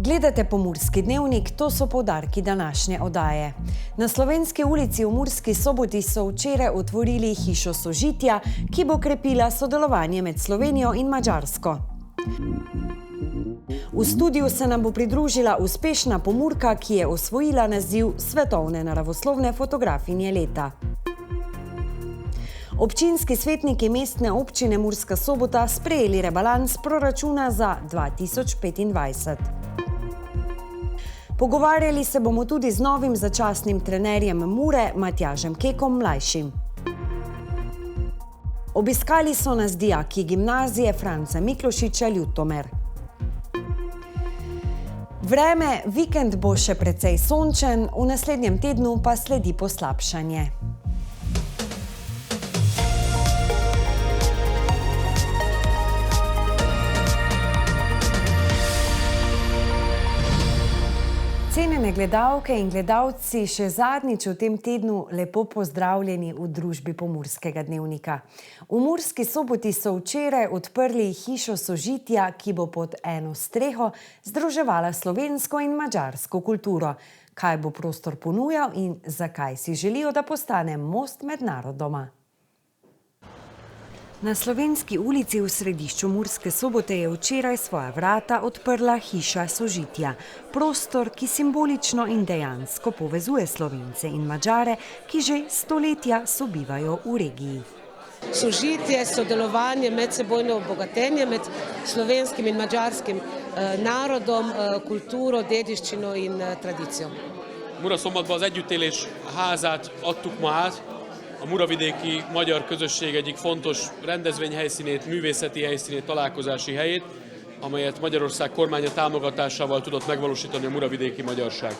Gledate Pomurski dnevnik, to so poudarki današnje oddaje. Na Slovenski ulici v Murski Soboti so včeraj otvorili hišo sožitja, ki bo krepila sodelovanje med Slovenijo in Madžarsko. V studiu se nam bo pridružila uspešna Pomurka, ki je osvojila naziv svetovne naravoslovne fotografinje leta. Občinski svetniki mestne občine Murska Sobota sprejeli rebalans proračuna za 2025. Pogovarjali se bomo tudi z novim začasnim trenerjem Mure, Matjažem Kekom mlajšim. Obiskali so nas dijaki gimnazije Franca Miklošiča Ljutomer. Vreme, vikend bo še precej sončen, v naslednjem tednu pa sledi poslabšanje. Cenjene gledalke in gledalci, še zadnjič v tem tednu lepo pozdravljeni v družbi Pomurskega dnevnika. V Murski Soboti so včeraj odprli hišo sožitja, ki bo pod eno streho združevala slovensko in madžarsko kulturo. Kaj bo prostor ponujal in zakaj si želijo, da postane most med narodoma? Na Slovenski ulici v središču Murske Sobote je včeraj svoja vrata odprla hiša sožitja. Prostor, ki simbolično in dejansko povezuje Slovence in Madžare, ki že stoletja sobivajo v regiji. Sožitje, sodelovanje, medsebojno obogatenje med slovenskim in madžarskim narodom, kulturo, dediščino in tradíció. Muraszombatban az együttélés házát adtuk ma át, a muravidéki magyar közösség egyik fontos rendezvényhelyszínét, művészeti helyszínét, találkozási helyét, amelyet Magyarország kormánya támogatásával tudott megvalósítani a muravidéki magyarság.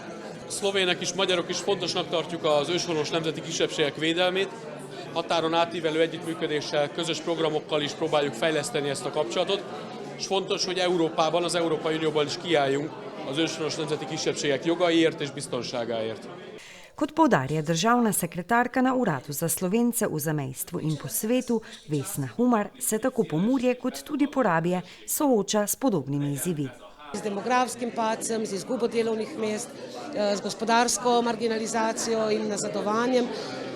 Szlovének is, magyarok is fontosnak tartjuk az őshonos nemzeti kisebbségek védelmét, határon átívelő együttműködéssel, közös programokkal is próbáljuk fejleszteni ezt a kapcsolatot, és fontos, hogy Európában, az Európai Unióban is kiálljunk az őshonos nemzeti kisebbségek jogaiért és biztonságáért. Kot poudarja državna sekretarka na Uradu za Slovence v zamejstvu in po svetu, Vesna Humar, se tako Pomurje kot tudi Porabje sooča s podobnimi izzivi. Z demografskim padcem, z izgubo delovnih mest, z gospodarsko marginalizacijo in nazadovanjem.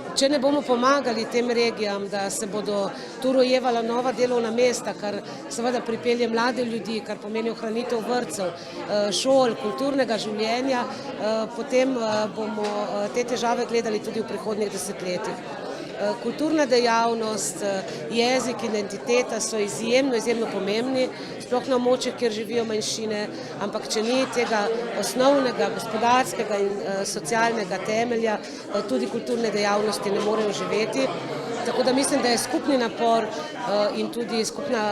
Če ne bomo pomagali tem regijam, da se bodo tu rojevala nova delovna mesta, kar seveda pripelje mlade ljudi, kar pomeni ohranitev vrtcev, šol, kulturnega življenja, potem bomo te težave gledali tudi v prihodnjih desetletjih. Kulturna dejavnost, jezik, identiteta so izjemno pomembni, sploh na območjih, kjer živijo manjšine, ampak če ni tega osnovnega gospodarskega in socialnega temelja, tudi kulturne dejavnosti ne morejo živeti. Tako da mislim, da je skupni napor in tudi skupna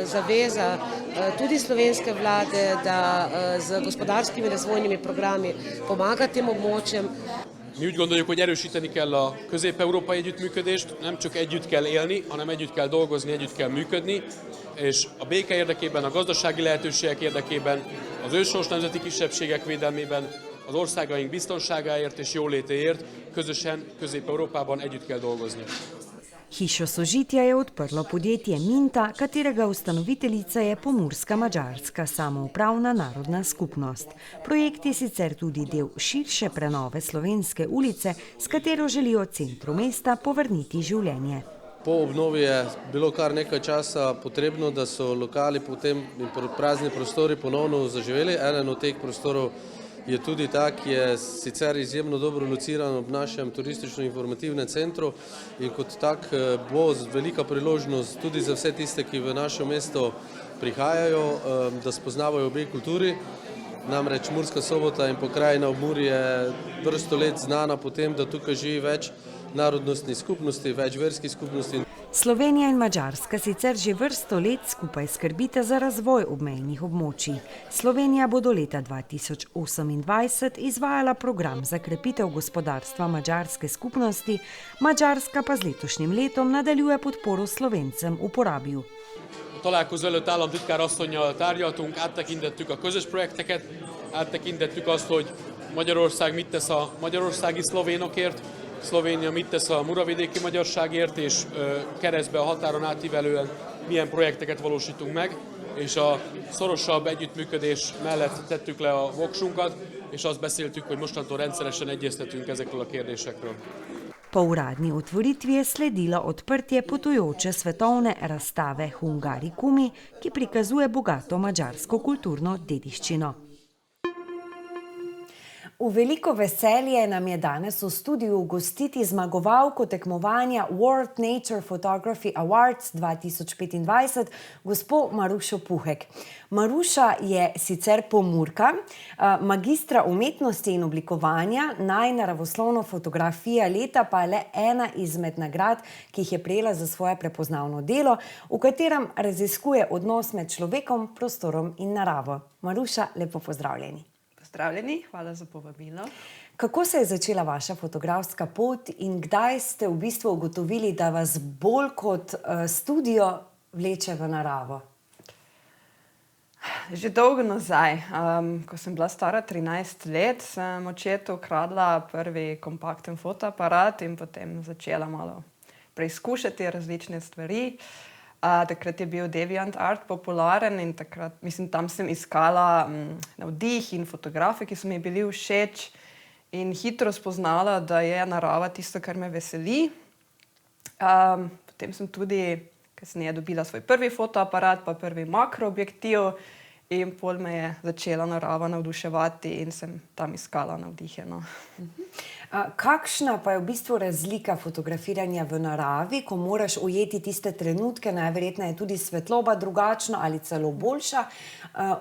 zaveza tudi slovenske vlade, da z gospodarskimi razvojnimi programi pomaga tem območjem. Mi úgy gondoljuk, hogy erősíteni kell a közép-európai együttműködést, nem csak együtt kell élni, hanem együtt kell dolgozni, együtt kell működni, és a béke érdekében, a gazdasági lehetőségek érdekében, az őshonos nemzeti kisebbségek védelmében, az országaink biztonságáért és jólétéért közösen Közép-Európában együtt kell dolgozni. Hišo sožitja je odprlo podjetje Minta, katerega ustanoviteljica je pomurska madžarska samoupravna narodna skupnost. Projekt je sicer tudi del širše prenove Slovenske ulice, s katero želijo centru mesta povrniti življenje. Po obnovi je bilo kar nekaj časa potrebno, da so lokali potem in prazni prostori ponovno zaživeli. Eden od teh prostorov je tudi ta, ki je sicer izjemno dobro lociran ob našem turistično-informativnem centru in kot tak bo velika priložnost tudi za vse tiste, ki v naše mesto prihajajo, da spoznavajo obe kulturi. Namreč Murska Sobota in pokrajina ob Muri je vrsto let znana po tem, da tukaj živi več narodnostnih skupnosti, več verskih skupnosti. Slovenija in Madžarska sicer že vrsto let skupaj skrbita za razvoj obmejnih območij. Slovenija bo do leta 2028 izvajala program za krepitev gospodarstva madžarske skupnosti, Madžarska pa z letošnjim letom nadaljuje podporo Slovencem v Porabju. Találkozó előtt államtitkár asszonnyal tárgyaltunk, áttekintettük a közös projekteket, áttekintettük azt, hogy Magyarország mit tesz a magyarországi szlovénokért, Szlovénia mit tesz a muravidéki magyarságért, és keresztbe a határon átívelően milyen projekteket valósítunk meg. és a szorosabb együttműködés mellett tettük le a voksunkat, és azt beszéltük, hogy mostantól rendszeresen egyeztetünk ezekről a kérdésekről. Po uradni otvoritvi je sledilo odprtje potujoče svetovne razstave Hungarikumi, ki prikazuje bogato madžarsko kulturno dediščino. V veliko veselje nam je danes v studiu gostiti zmagovalko tekmovanja World Nature Photography Awards 2025, gospo Marušo Puhek. Maruša je sicer Pomurka, magistra umetnosti in oblikovanja, najnaravoslovno fotografija leta pa je le ena izmed nagrad, ki jih je prejela za svoje prepoznavno delo, v katerem raziskuje odnos med človekom, prostorom in naravo. Maruša, lepo pozdravljeni. Pozdravljeni, hvala za povabilo. Kako se je začela vaša fotografska pot in kdaj ste v bistvu ugotovili, da vas bolj kot studio vleče v naravo? Že dolgo nazaj, ko sem bila stara 13 let, sem očetu ukradla prvi kompakten fotoaparat in potem začela malo preizkušati različne stvari. Takrat je bil DeviantArt popularen in tam sem iskala navdih in fotografe, ki so mi bili všeč, in hitro spoznala, da je narava tisto, kar me veseli. Potem sem tudi kasneje dobila svoj prvi fotoaparat, pa prvi makroobjektiv, in pol me je začela narava navduševati in sem tam iskala navdihe. Kakšna pa je v bistvu razlika fotografiranja v naravi, ko moraš ujeti tiste trenutke, najverjetneje je tudi svetloba drugačna ali celo boljša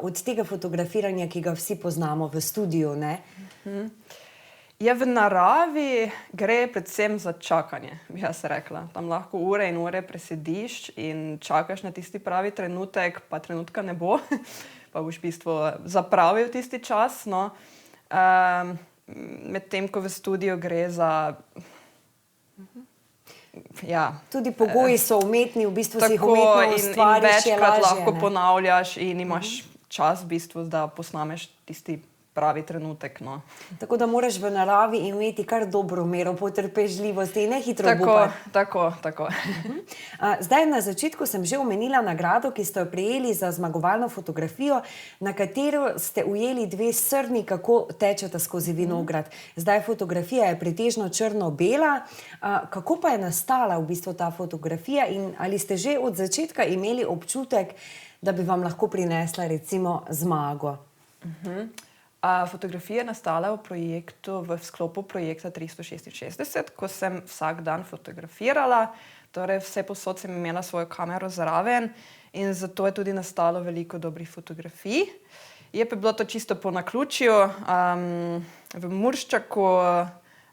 od tega fotografiranja, ki ga vsi poznamo v studiu, ne? Ja, v naravi gre predvsem za čakanje, bi jaz rekla. Tam lahko ure in ure presediš in čakaš na tisti pravi trenutek, pa trenutka ne bo, pa boš v bistvu zapravil tisti čas, no. Medtem, ko v studiu gre za... Tudi pogoji so umetni, v bistvu si jih umetno ustvariš, je lažje. In večkrat lahko ponavljaš in imaš čas v bistvu, da posnameš tisti pravi trenutek, no. Tako da moraš v naravi imeti kar dobro mero potrpežljivosti in ne hitro obupati. Tako. Zdaj, na začetku sem že omenila nagrado, ki ste jo prejeli za zmagovalno fotografijo, na katero ste ujeli dve srni, kako tečeta skozi vinograd. Zdaj, fotografija je pretežno črno-bela. Kako pa je nastala v bistvu ta fotografija in ali ste že od začetka imeli občutek, da bi vam lahko prinesla recimo zmago? Fotografija je nastala v sklopu projekta 366, ko sem vsak dan fotografirala, torej vse posod sem imela svojo kamero zraven in zato je tudi nastalo veliko dobrih fotografij. Je pa bilo to čisto po naključju. V Murščaku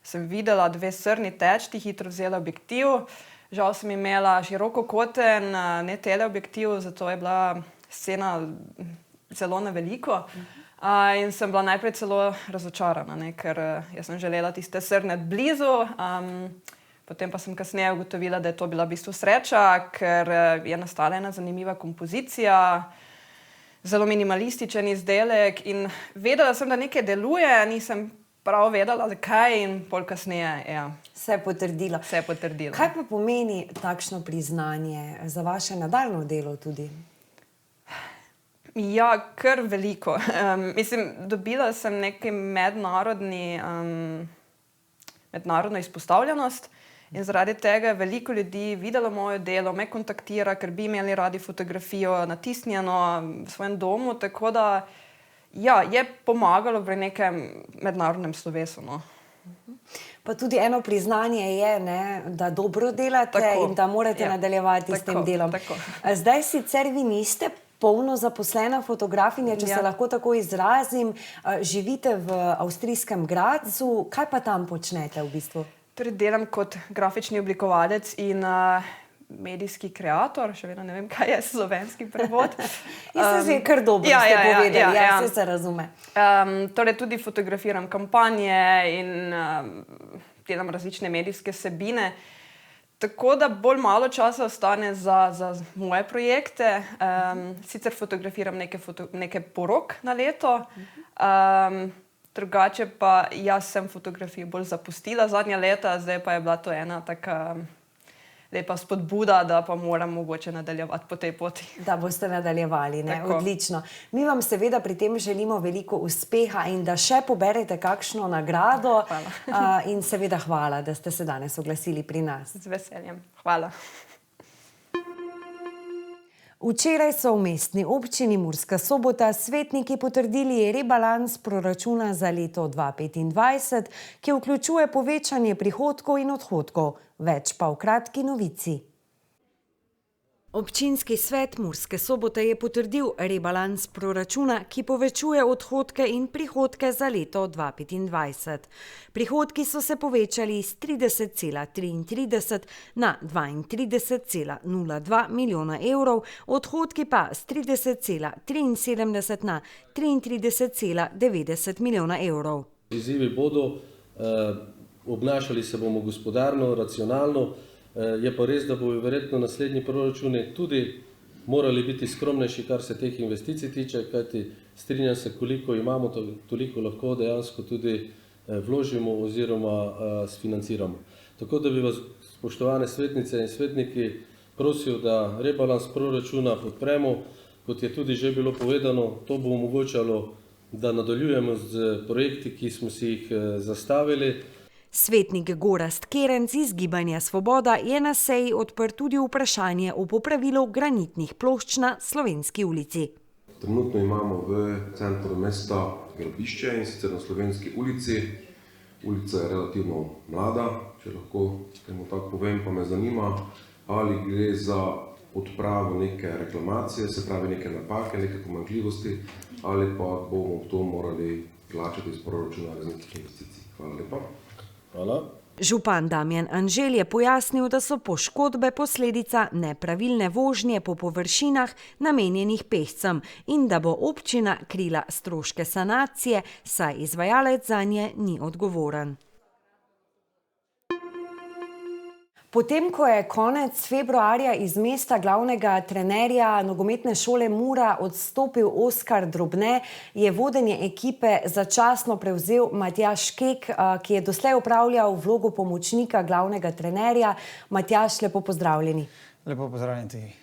sem videla dve srni teči, hitro vzela objektiv. Žal sem imela širokokoten, ne teleobjektiv, zato je bila scena zelo na veliko. In sem bila najprej celo razočarana, ker jaz sem želela tiste srne blizu, potem pa sem kasneje ugotovila, da je to bila v bistvu sreča, ker je nastala ena zanimiva kompozicija, zelo minimalističen izdelek in vedela sem, da nekaj deluje, nisem prav vedela, zakaj in pol kasneje, Se je potrdilo. Se je potrdilo. Kaj pa pomeni takšno priznanje za vaše nadaljnje delo tudi? Ja, kar veliko. Dobila sem neki mednarodno izpostavljenost in zaradi tega je veliko ljudi videlo moje delo, me kontaktira, ker bi imeli radi fotografijo natisnjeno v svojem domu, tako da je pomagalo pri nekem mednarodnem slovesu, no. Pa tudi eno priznanje je, da dobro delate in da morate nadaljevati s tem delom. Zdaj sicer vi niste polno zaposlena fotografinja, če se lahko tako izrazim, živite v avstrijskem Gradcu. Kaj pa tam počnete v bistvu? Torej delam kot grafični oblikovalec in medijski kreator, še vedno ne vem, kaj je slovenski prevod. Jaz se kar dobro ste povedali, vse se razume. Torej tudi fotografiram kampanje in delam različne medijske vsebine. Tako da bolj malo časa ostane za moje projekte. Sicer fotografiram nekaj porok na leto, drugače pa jaz sem fotografijo bolj zapustila zadnja leta, zdaj pa je bila to ena taka lepa spodbuda, da pa moram mogoče nadaljevati po tej poti. Da boste nadaljevali, ne? Tako. Odlično. Mi vam seveda pri tem želimo veliko uspeha in da še poberete kakšno nagrado. Hvala. In seveda hvala, da ste se danes oglasili pri nas. Z veseljem. Hvala. Včeraj so v mestni občini Murska Sobota svetniki potrdili rebalans proračuna za leto 2025, ki vključuje povečanje prihodkov in odhodkov. Več pa v kratki novici. Občinski svet Murske Sobote je potrdil rebalans proračuna, ki povečuje odhodke in prihodke za leto 2025. Prihodki so se povečali iz 30,33 na 32,02 milijona evrov, odhodki pa z 30,73 na 33,90 milijona evrov. Izzivi bodo, obnašali se bomo gospodarno, racionalno, je pa res, da bojo verjetno naslednji proračuni tudi morali biti skromnejši, kar se teh investicij tiče, kajti strinjam se, koliko imamo, toliko lahko dejansko tudi vložimo oziroma sfinanciramo. Tako da bi vas, spoštovane svetnice in svetniki, prosil, da rebalans proračuna podpremo. Kot je tudi že bilo povedano, to bo omogočalo, da nadaljujemo z projekti, ki smo si jih zastavili. Svetnik Gorazd Kerenc iz Gibanja Svoboda je na seji odprl tudi vprašanje o popravilu granitnih plošč na Slovenski ulici. Trenutno imamo v centru mesta gradbišče, in sicer na Slovenski ulici. Ulica je relativno mlada, če lahko temu tako povem, pa me zanima, ali gre za odpravo neke reklamacije, se pravi neke napake, neke pomanjkljivosti, ali pa bomo to morali plačati iz proračuna različnih investicij. Hvala lepa. Hvala. Župan Damjan Anželj je pojasnil, da so poškodbe posledica nepravilne vožnje po površinah namenjenih pešcem in da bo občina krila stroške sanacije, saj izvajalec zanje ni odgovoren. Potem, ko je konec februarja iz mesta glavnega trenerja nogometne šole Mura odstopil Oskar Drobne, je vodenje ekipe začasno prevzel Matjaž Kek, ki je doslej opravljal vlogo pomočnika glavnega trenerja. Matjaž, lepo pozdravljeni. Lepo pozdravljeni tudi.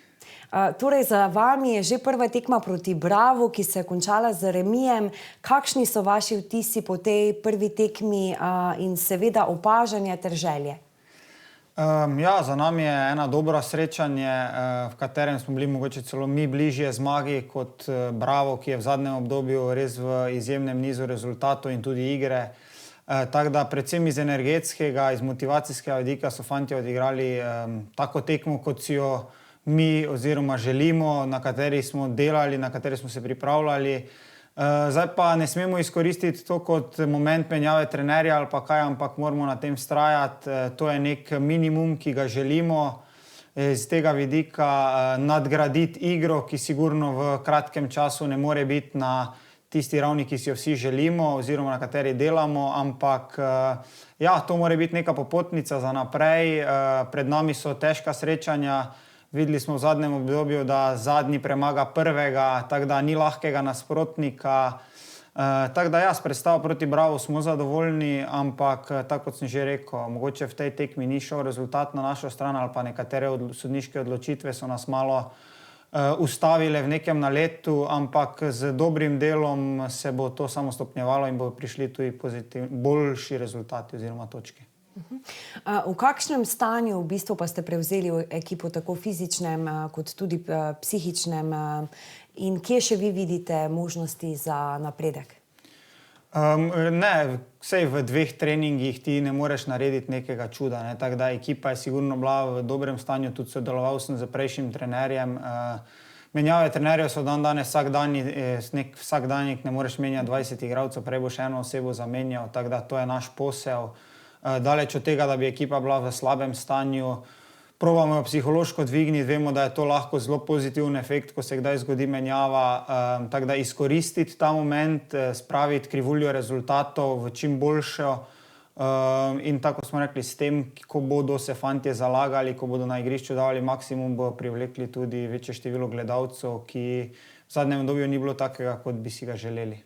Torej, za vami je že prva tekma proti Bravu, ki se je končala z remijem. Kakšni so vaši vtisi po tej prvi tekmi in seveda opažanja ter želje? Ja, za nami je ena dobra srečanje, v katerem smo bili mogoče celo mi bližje zmagi kot Bravo, ki je v zadnjem obdobju res v izjemnem nizu rezultatov in tudi igre. Tako da predvsem iz energetskega, iz motivacijskega vidika so fantje odigrali tako tekmo, kot si jo mi oziroma želimo, na kateri smo delali, na kateri smo se pripravljali. Zdaj pa ne smemo izkoristiti to kot moment menjave trenerja ali pa kaj, ampak moramo na tem vztrajati. To je nek minimum, ki ga želimo iz tega vidika nadgraditi igro, ki sigurno v kratkem času ne more biti na tisti ravni, ki si jo vsi želimo oziroma na kateri delamo, ampak ja, to mora biti neka popotnica za naprej. Pred nami so težka srečanja. Videli smo v zadnjem obdobju, da zadnji premaga prvega, tako da ni lahkega nasprotnika. Tako da s predstavo proti Bravo smo zadovoljni, ampak tako kot sem že rekel, mogoče v tej tekmi ni šel rezultat na našo stran ali pa nekatere sodniške odločitve so nas malo ustavile v nekem naletu, ampak z dobrim delom se bo to samo stopnjevalo in bo prišli tudi boljši rezultati oziroma točke. V kakšnem stanju v bistvu pa ste prevzeli ekipo, tako fizičnem kot tudi psihičnem, in kje še vi vidite možnosti za napredek? Ne, vsej v 2 treningih ti ne moreš narediti nekega čuda, ne? Tako da ekipa je sigurno bila v dobrem stanju, tudi sodeloval sem z prejšnjim trenerjem. Menjave trenerjev so danes vsakdanjik, ne moreš menjati 20 igralcev, prej boš eno osebo zamenjal, tako da to je naš posel. Daleč od tega, da bi ekipa bila v slabem stanju, probamo jo psihološko dvigniti, vemo, da je to lahko zelo pozitiven efekt, ko se kdaj zgodi menjava, tako da izkoristiti ta moment, spraviti krivuljo rezultatov v čim boljšo in tako smo rekli, s tem, ko bodo se fantje zalagali, ko bodo na igrišču dali maksimum, bo privlekli tudi večje število gledalcev, ki v zadnjem obdobju ni bilo takega, kot bi si ga želeli.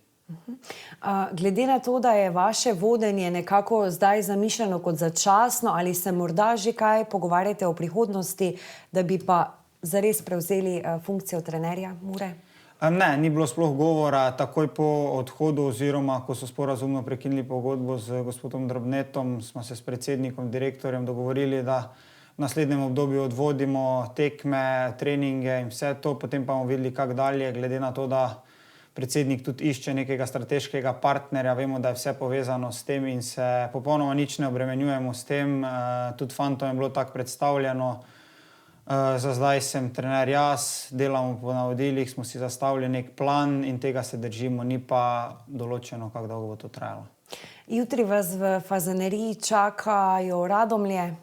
Glede na to, da je vaše vodenje nekako zdaj zamišljeno kot začasno, ali se morda že kaj pogovarjate o prihodnosti, da bi pa zares prevzeli funkcijo trenerja Mure? Ne, ni bilo sploh govora. Takoj po odhodu oziroma ko so sporazumno prekinili pogodbo z gospodom Drobnetom, smo se s predsednikom, direktorjem dogovorili, da v naslednjem obdobju odvodimo tekme, treninge in vse to, potem pa bomo videli, kako dalje, glede na to, da predsednik tudi išče nekega strateškega partnerja, vemo, da je vse povezano s tem in se popolnoma nič ne obremenjujemo s tem. Tudi fantom je bilo tako predstavljeno. Za zdaj sem trener jaz, delamo po navodilih, smo si zastavili nek plan in tega se držimo, ni pa določeno, kako dolgo bo to trajalo. Jutri vas v Fazaneriji čakajo Radomlje.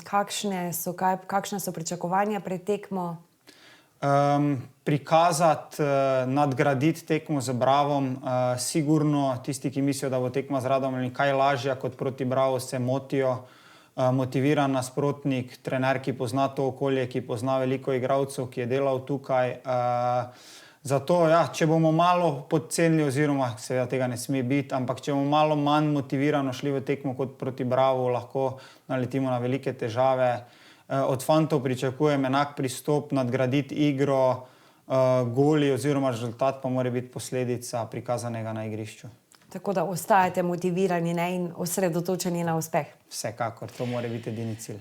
Kakšna so pričakovanja pred tekmo? Prikazati, nadgraditi tekmo z Bravom. Sigurno tisti, ki mislijo, da bo tekma z Radomljami kaj lažja kot proti Bravo, se motijo. Motiviran nasprotnik, trener, ki pozna to okolje, ki pozna veliko igralcev, ki je delal tukaj. Zato, če bomo malo podcenili, oziroma seveda tega ne sme biti, ampak če bomo malo manj motivirano šli v tekmo kot proti Bravo, lahko naletimo na velike težave. Od fantov pričakujem enak pristop, nadgraditi igro, goli oziroma rezultat pa mora biti posledica prikazanega na igrišču. Tako da ostajate motivirani in osredotočeni na uspeh. Vsekakor, to mora biti edini cilj.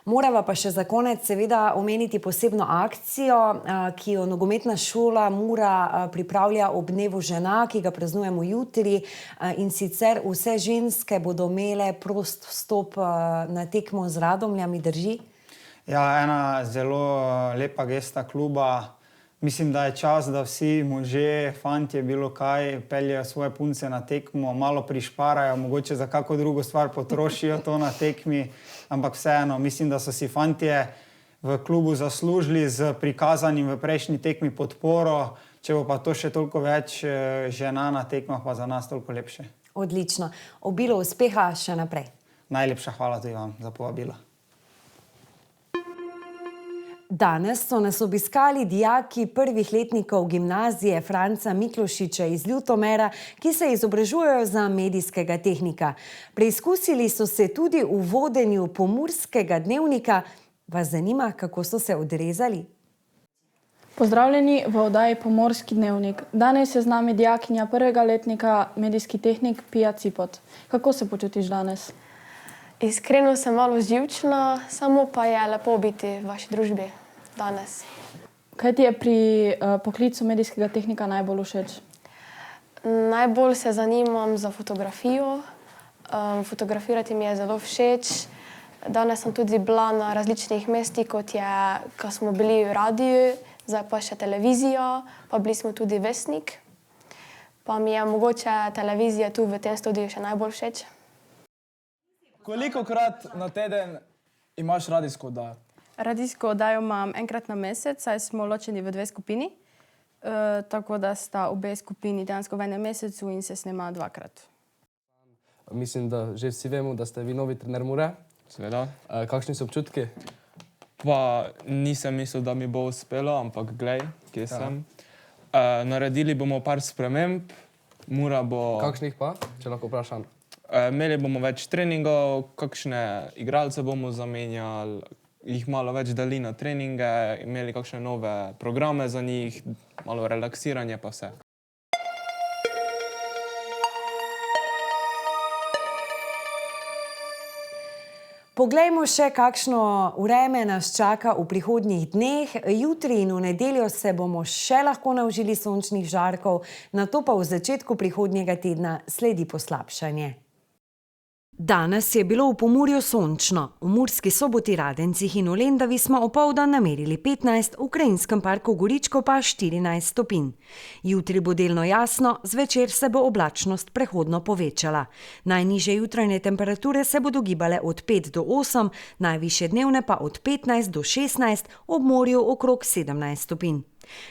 Morava pa še za konec seveda omeniti posebno akcijo, ki jo nogometna šola Mura pripravlja ob dnevu žena, ki ga praznujemo jutri, in sicer vse ženske bodo imele prost vstop na tekmo z Radomljami, drži? Ja, ena zelo lepa gesta kluba. Mislim, da je čas, da vsi možje, fantje, bilo kaj, peljejo svoje punce na tekmo, malo prišparajo, mogoče za kako drugo stvar potrošijo to na tekmi, ampak vseeno, mislim, da so si fantje v klubu zaslužili z prikazanim v prejšnji tekmi podporo, če bo pa to še toliko več žena na tekmah, pa za nas toliko lepše. Odlično. Obilo uspeha še naprej. Najlepša hvala tudi vam za povabilo. Danes so nas obiskali dijaki prvih letnikov gimnazije Franca Miklošiča iz Ljutomera, ki se izobražujejo za medijskega tehnika. Preizkusili so se tudi v vodenju Pomurskega dnevnika. Vas zanima, kako so se odrezali? Pozdravljeni v oddaji Pomurski dnevnik. Danes je z nami dijakinja prvega letnika medijski tehnik Pija Cipot. Kako se počutiš danes? Iskreno sem malo živčna, samo pa je lepo biti v vaši družbi danes. Kaj ti je pri poklicu medijskega tehnika najbolj všeč? Najbolj se zanimam za fotografijo. Fotografirati mi je zelo všeč. Danes sem tudi bila na različnih mestih, kot smo bili v radiju, zdaj pa še televizija, pa bili smo tudi Vestnik. Pa mi je mogoče televizija tu v tem studiu še najbolj všeč. Kolikokrat na teden imaš radijsko oddajo? Radijsko oddajo imam enkrat na mesec, saj smo ločeni v dve skupini, tako da sta obe skupini dejansko v enem mesecu in se snema dvakrat. Mislim, da že vsi vemo, da ste vi novi trener Mure. Seveda. Kakšni so občutki? Pa nisem mislil, da mi bo uspelo, ampak glej, kje sem. Naredili bomo par sprememb. Mura bo... Kakšnih pa, če lahko vprašam? Imeli bomo več treningov, kakšne igralce bomo zamenjali, jih malo več dali na treninge, imeli kakšne nove programe za njih, malo relaksiranje pa vse. Poglejmo še, kakšno vreme nas čaka v prihodnjih dneh. Jutri in v nedeljo se bomo še lahko naužili sončnih žarkov, nato pa v začetku prihodnjega tedna sledi poslabšanje. Danes je bilo v Pomurju sončno. V Murski Soboti, Radencih in v Lendavi smo opoldan namerili 15, v Krajinskem parku Goričko pa 14 stopinj. Jutri bo delno jasno, zvečer se bo oblačnost prehodno povečala. Najnižje jutranje temperature se bodo gibale od 5 do 8, najvišje dnevne pa od 15 do 16, ob morju okrog 17 stopinj.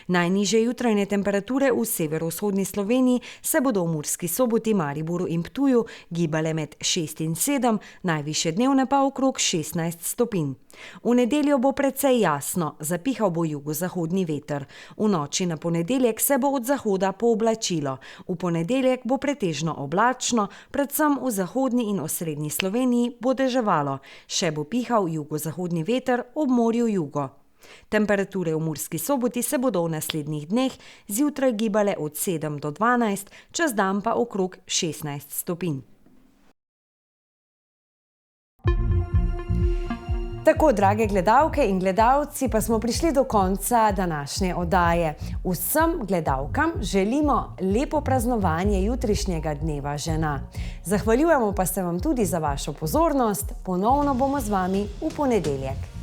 Najnižje jutranje temperature v severovzhodni Sloveniji se bodo v Murski Soboti, Mariboru in Ptuju gibale med 6 in 7, najvišje dnevne pa okrog 16 stopinj. V nedeljo bo precej jasno, zapihal bo jugozahodni veter. V noči na ponedeljek se bo od zahoda pooblačilo. V ponedeljek bo pretežno oblačno, predvsem v zahodni in osrednji Sloveniji bo deževalo. Še bo pihal jugozahodni veter, ob morju jugo. Temperature v Murski Soboti se bodo v naslednjih dneh zjutraj gibale od 7 do 12, čez dan pa okrog 16 stopinj. Tako, drage gledalke in gledalci, pa smo prišli do konca današnje oddaje. Vsem gledalkam želimo lepo praznovanje jutrišnjega dneva žena. Zahvaljujemo pa se vam tudi za vašo pozornost. Ponovno bomo z vami v ponedeljek.